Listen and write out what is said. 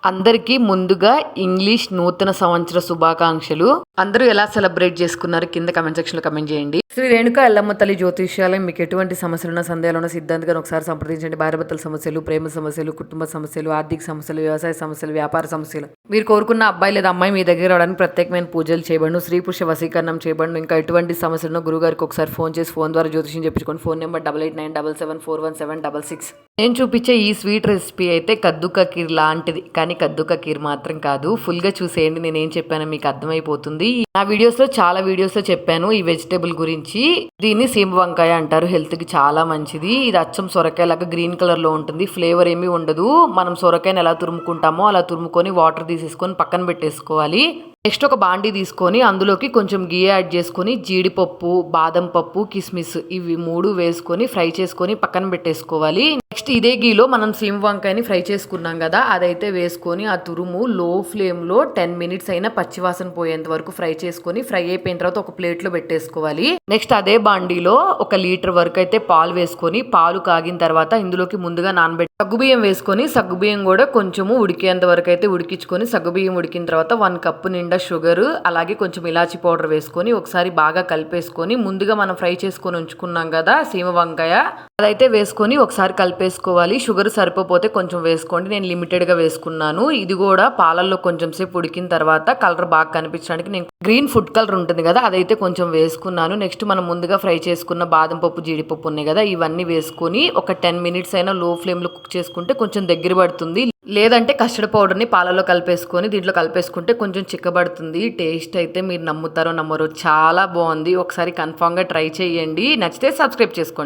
అందరికీ ముందుగా ఇంగ్లీష్ నూతన సంవత్సర శుభాకాంక్షలు. అందరూ ఎలా సెలబ్రేట్ చేసుకున్నారు కింద కమెంట్ సెక్షన్ లో కమెంట్ చేయండి. శ్రీ రేణుక ఎల్లమ్మ తల్లి జ్యోతిష్యాలయం మీకు ఎటువంటి సమస్యలున్న సందేహాలను సిద్ధాంతగా ఒకసారి సంప్రదించండి. భార్యాభర్తల సమస్యలు, ప్రేమ సమస్యలు, కుటుంబ సమస్యలు, ఆర్థిక సమస్యలు, వ్యవసాయ సమస్యలు, వ్యాపార సమస్యలు, మీరు కోరుకున్న అబ్బాయి లేదా అమ్మాయి మీ దగ్గర రావడానికి ప్రత్యేకమైన పూజలు చేయబడును, స్త్రీ పురుష వశీకరణం చేయబడును. ఇంకా ఎటువంటి సమస్యలను గురుగారికి ఒకసారి ఫోన్ చేసి ఫోన్ ద్వారా జ్యోతిష్యం చెప్పించుకోండి. Phone number 8897741766. నేను చూపించే ఈ స్వీట్ రెసిపీ అయితే కద్దు కా ఖీర్ లాంటిది, కానీ కద్దు కా ఖీర్ మాత్రం కాదు. ఫుల్ గా చూసేయండి, నేనేం చెప్పానో మీకు అర్థమైపోతుంది. నా వీడియోస్ లో చాలా వీడియోస్ లో చెప్పాను ఈ వెజిటేబుల్ గురించి. దీన్ని సీమ వంకాయ అంటారు, హెల్త్ కి చాలా మంచిది. ఇది అచ్చం సొరకాయ లాగా గ్రీన్ కలర్ లో ఉంటుంది, ఫ్లేవర్ ఏమీ ఉండదు. మనం సొరకాయని ఎలా తురుముకుంటామో అలా తురుముకొని వాటర్ తీసేసుకొని పక్కన పెట్టేసుకోవాలి. నెక్స్ట్ ఒక బాండీ తీసుకొని అందులోకి కొంచెం గీ యాడ్ చేసుకొని జీడిపప్పు, బాదం పప్పు, కిస్మిస్ ఇవి 3 వేసుకొని ఫ్రై చేసుకొని పక్కన పెట్టేసుకోవాలి. నెక్స్ట్ ఇదే గీలో మనం సీమ వంకాయని ఫ్రై చేసుకున్నాం కదా, అదైతే వేసుకొని ఆ తురుము లో ఫ్లేమ్ లో 10 మినిట్స్ అయినా పచ్చివాసన పోయేంత వరకు ఫ్రై చేసుకొని ఫ్రై అయిపోయిన తర్వాత ఒక ప్లేట్ లో పెట్టేసుకోవాలి. నెక్స్ట్ అదే బాండీలో 1 లీటర్ వరకు అయితే పాలు వేసుకొని పాలు కాగిన తర్వాత ఇందులోకి ముందుగా నానబెట్టి సగ్గుబియ్యం వేసుకొని సగ్గుబియ్యం కూడా కొంచెము ఉడికేంత వరకు అయితే ఉడికించుకొని సగ్గుబియ్యం ఉడికిన తర్వాత 1 కప్పు నిండా షుగర్ అలాగే కొంచెం ఇలాచి పౌడర్ వేసుకొని ఒకసారి బాగా కలిపేసుకొని ముందుగా మనం ఫ్రై చేసుకొని ఉంచుకున్నాం కదా సీమ వంకాయ, అదైతే వేసుకొని ఒకసారి కలిపేసుకోవాలి. షుగర్ సరిపోతే కొంచెం వేసుకోండి, నేను లిమిటెడ్ గా వేసుకున్నాను. ఇది కూడా పాలల్లో కొంచెం సేపు ఉడికిన తర్వాత కలర్ బాగా కనిపించడానికి నేను గ్రీన్ ఫుడ్ కలర్ ఉంటుంది కదా అదైతే కొంచెం వేసుకున్నాను. నెక్స్ట్ మనం ముందుగా ఫ్రై చేసుకున్న బాదం పప్పు, జీడిపప్పు ఉన్నాయి కదా ఇవన్నీ వేసుకొని ఒక 10 మినిట్స్ అయినా లో ఫ్లేమ్ లో కుక్ చేసుకుంటే కొంచెం దగ్గర పడుతుంది. లేదంటే కస్టర్డ్ పౌడర్ని పాలలో కలిపేసుకొని దీంట్లో కలిపేసుకుంటే కొంచెం చిక్కబడుతుంది. టేస్ట్ అయితే మీరు నమ్ముతారో నమ్మరో చాలా బాగుంది. ఒకసారి కన్ఫామ్గా ట్రై చేయండి, నచ్చితే సబ్స్క్రైబ్ చేసుకోండి.